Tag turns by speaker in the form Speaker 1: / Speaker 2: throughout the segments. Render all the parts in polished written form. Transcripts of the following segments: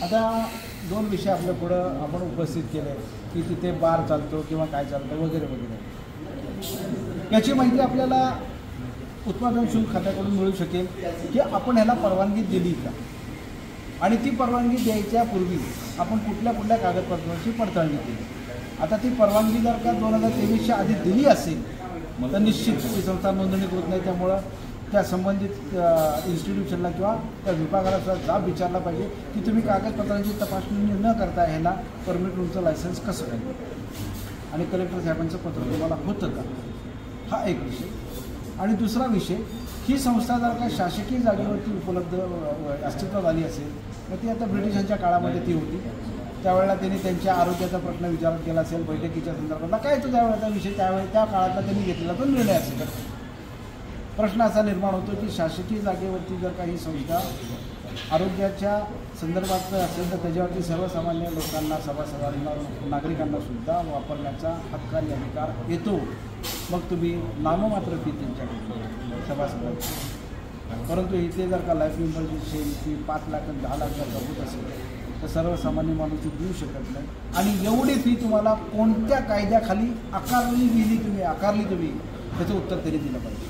Speaker 1: आता दोन विषय आपल्या पुढं आपण उपस्थित केले की तिथे बार चालतो किंवा काय चालतं वगैरे वगैरे। याची माहिती आपल्याला उत्पादन शुल्क खात्याकडून मिळू शकेल की आपण ह्याला परवानगी दिली का, आणि ती परवानगी द्यायच्या पूर्वी आपण कुठल्या कुठल्या कागदपत्रांची पडताळणी केली। आता ती परवानगी जर का 2023च्या आधी दिली असेल तर निश्चित ती संस्था नोंदणीकृत नाही, त्यामुळं त्या संबंधित इन्स्टिट्यूशनला किंवा त्या विभागाला सुद्धा जाब विचारला पाहिजे की तुम्ही कागदपत्रांची तपासणी न करता ह्याला परमिट रूमचं लायसन्स कसं काय, आणि कलेक्टर साहेबांचं पत्र तुम्हाला होतं का, हा एक विषय। आणि दुसरा विषय, ही संस्था जर का शासकीय जागेवरती उपलब्ध अस्तित्वात आली असेल तर ती आता ब्रिटिशांच्या काळामध्ये ती होती, त्यावेळेला त्यांनी त्यांच्या आरोग्याचा प्रश्न विचार केला असेल, बैठकीच्या संदर्भातला काय तो त्यावेळेचा विषय त्यावेळी त्या काळातला त्यांनी घेतलेला तो निर्णय असेल। प्रश्न असा निर्माण होतो की शासकीय जागेवरती जर काही संस्था आरोग्याच्या संदर्भात असेल तर त्याच्यावरती सर्वसामान्य लोकांना, सभासदांना, नागरिकांना सुद्धा वापरण्याचा हक्क आणि अधिकार येतो। मग तुम्ही नाममात्र फी त्यांच्याकडून सभासदांची, परंतु इथे जर का लाईफ मेंबरची फी 5 लाख 10 लाख जर का होत असेल तर सर्वसामान्य माणूस देऊ शकत नाही। आणि एवढी फी तुम्हाला कोणत्या कायद्याखाली आकारली तुम्ही त्याचं उत्तर तरी दिलं पाहिजे।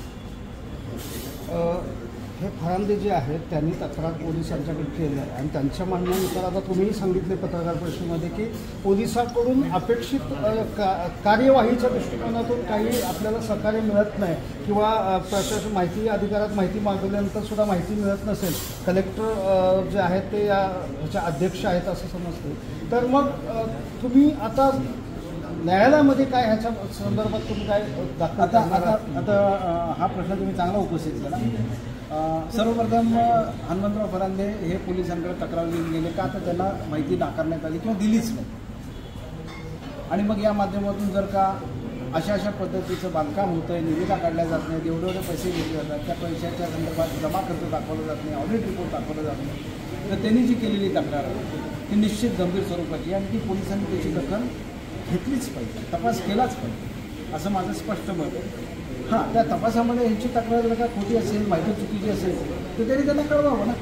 Speaker 2: हे फरांदे जे आहेत त्यांनी तक्रार पोलिसांच्याकडे केली आहे आणि त्यांच्या म्हणण्यानुसार आता तुम्हीही सांगितले पत्रकार परिषदेमध्ये की पोलिसांकडून अपेक्षित कार्यवाहीच्या दृष्टिकोनातून काही आपल्याला सहकार्य मिळत नाही किंवा प्रशासन माहिती अधिकारात माहिती मागवल्यानंतर सुद्धा माहिती मिळत नसेल, कलेक्टर जे आहेत ते ह्याच्या अध्यक्ष आहेत असं समजते, तर मग तुम्ही आता न्यायालयामध्ये काय ह्याच्या संदर्भात तुम्ही काय दाखल
Speaker 1: आता हा प्रश्न तुम्ही चांगला उपस्थित केला। सर्वप्रथम हनुमंतराव फरांदे हे पोलिसांकडे तक्रार घेऊन गेले का, तर त्यांना माहिती नाकारण्यात आली किंवा दिलीच नाही, आणि मग या माध्यमातून जर का अशा पद्धतीचं बांधकाम होतं आहे, निविदा काढल्या जात नाही, एवढे पैसे घेतले जातात, त्या पैशाच्या संदर्भात जमा खर्च दाखवला जात नाही, ऑडिट रिपोर्ट दाखवला जात नाही, तर त्यांनी जी केलेली तक्रार आहे ती निश्चित गंभीर स्वरूपाची आणि ती पोलिसांनी त्याची दखल घेतलीच पाहिजे, तपास केलाच पाहिजे असं माझं स्पष्ट मत आहे। हां, त्या तपासामध्ये यांची तक्रार जर का खोटी असेल, माहिती चुकीची असेल तर त्यांनी त्यांना कळवावं ना,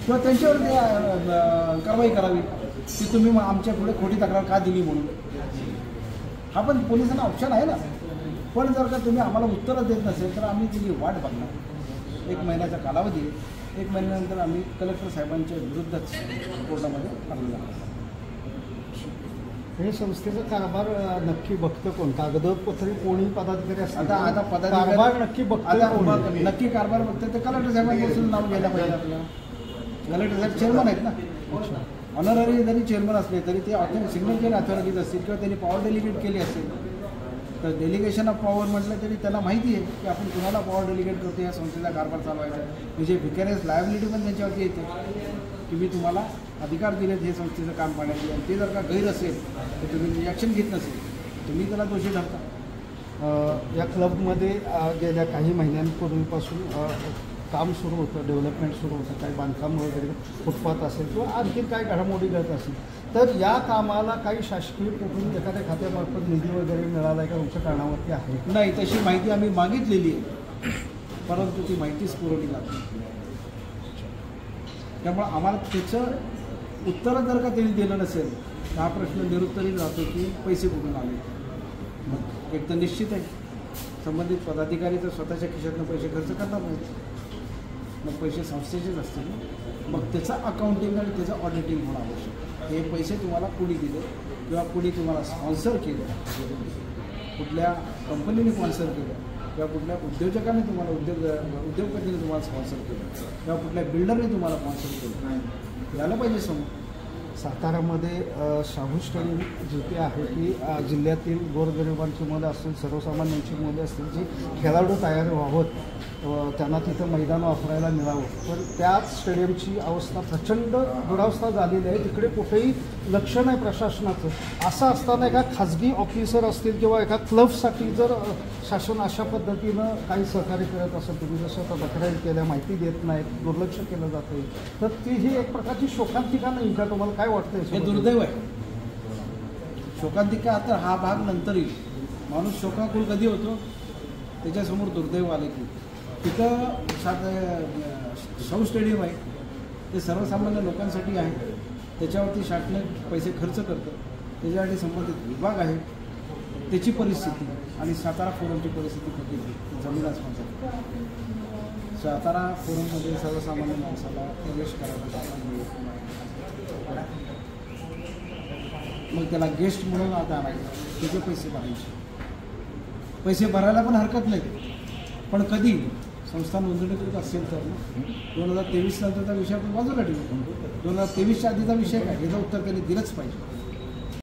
Speaker 1: किंवा त्यांच्यावर कारवाई करावी की तुम्ही आमच्या पुढे खोटी तक्रार का दिली म्हणून। हा पण पोलिसांना ऑप्शन आहे ना, पण जर का तुम्ही आम्हाला उत्तरं देत नसेल तर आम्ही त्याची वाट बघणार। 1 महिन्याचा कालावधी, 1 महिन्यानंतर आम्ही कलेक्टर साहेबांच्या विरुद्धच कोर्टामध्ये अर्ज करणार।
Speaker 2: हे संस्थेचा कारभार नक्की बघतं कोण? कागदपत्री कोणी पदाधिकारी असतात?
Speaker 1: आता
Speaker 2: कारभार नक्की बघतं,
Speaker 1: नक्की कारभार बघतं ते कलेक्टर साहेबांपासून नाव घ्यायला पाहिजे आपल्याला। कलेक्टर साहेब चेअरमन आहेत ना, ऑनररी जरी चेअरमन असले तरी ते सिग्नेचर अथॉरिटीज असतील किंवा त्यांनी पॉवर डेलिगेट केली असेल तर डेलिगेशन ऑफ पॉवर म्हटलं तरी त्यांना माहिती आहे की आपण कुणाला पॉवर डेलिगेट करतो या संस्थेचा कारभार चालवायचा, म्हणजे विकॅरियस लायबिलिटी पण त्यांच्यावरती येते की मी तुम्हाला अधिकार दिलेत हे संस्थेचं काम पाहण्याची, आणि ते जर का गैर असेल तर तुम्ही रिॲक्शन घेत नसेल तुम्ही त्याला दोषी ठरता।
Speaker 2: या क्लबमध्ये गेल्या काही महिन्यांपूर्वीपासून काम सुरू होतं, डेव्हलपमेंट सुरू होतं, काही बांधकाम वगैरे फुटपाथ असेल किंवा आणखी काही घडामोडी घडत असेल तर या कामाला काही शासकीय कुठून एखाद्या खात्यामार्फत निधी वगैरे मिळाला आहे का तुमच्या कारणावरती आहे?
Speaker 1: नाही, तशी माहिती आम्ही मागितलेली आहे परंतु ती माहितीच पुरवली जाते, त्यामुळे आम्हाला त्याचं उत्तर जर का त्यांनी दिलं नसेल तर हा प्रश्न निरुत्तरित राहतो की पैसे कुठून आले। मग एक तर निश्चित आहे संबंधित पदाधिकारी तर स्वतःच्या खिशातनं पैसे खर्च करणार नाहीत, मग पैसे संस्थेचेच असतील, मग त्याचं अकाउंटिंग आणि त्याचं ऑडिटिंग होणं आवश्यक। हे पैसे तुम्हाला कुणी दिले किंवा कुणी तुम्हाला स्पॉन्सर केलं, कुठल्या कंपनीने स्पॉन्सर केलं किंवा कुठल्या उद्योजकाने तुम्हाला उद्योगपतीने तुम्हाला स्पॉन्सर केलं किंवा कुठल्या बिल्डरने तुम्हाला स्पॉन्सर केलं यायला पाहिजे समोर।
Speaker 2: सातारामध्ये शाहू स्टेडियम जिथे आहे की जिल्ह्यातील गोरगरिबांची मुलं असतील, सर्वसामान्यांची मुले असतील, जी खेळाडू तयार व्हावं, त्यांना तिथं मैदान वापरायला मिळावं, पण त्याच स्टेडियमची अवस्था प्रचंड दुरावस्था झालेली आहे, तिकडे कुठेही लक्ष नाही प्रशासनाचं। असं असताना एका खाजगी ऑफिसर असतील किंवा एका क्लबसाठी जर शासन अशा पद्धतीनं काही सहकार्य करत असेल, तुम्ही जसं आता तक्रारी केल्या, माहिती देत नाहीत, दुर्लक्ष केलं जातं, तर ती ही एक प्रकारची शोकांतिका नाही का? तुम्हाला काय वाटतं?
Speaker 1: हे दुर्दैव आहे शोकांतिका। आता हा भाग नंतर येईल, माणूस शोकाकुल कधी होतो त्याच्यासमोर दुर्दैव आले की तिथं शाहू स्टेडियम आहे, ते सर्वसामान्य लोकांसाठी आहे, त्याच्यावरती शासनाने पैसे खर्च करतं, त्याच्यासाठी संबंधित विभाग आहे, त्याची परिस्थिती आणि सातारा फोरमची परिस्थिती बघितली तर जमीन आसमानचा फरक. सातारा फोरममध्ये सर्वसामान्य माणसाला प्रवेश करायला शासन मिळत नाही. मग त्याला गेस्ट म्हणून आता आणायचं, त्याचे पैसे भरायचे. पैसे भरायला पण हरकत नाही, पण कधी संस्था नोंदणीकृत असेल तर ना. 2023 नंतरचा विषय आपण बाजूला ठेवू. 2023च्या आधीचा विषय काय, याचं उत्तर त्यांनी दिलंच पाहिजे.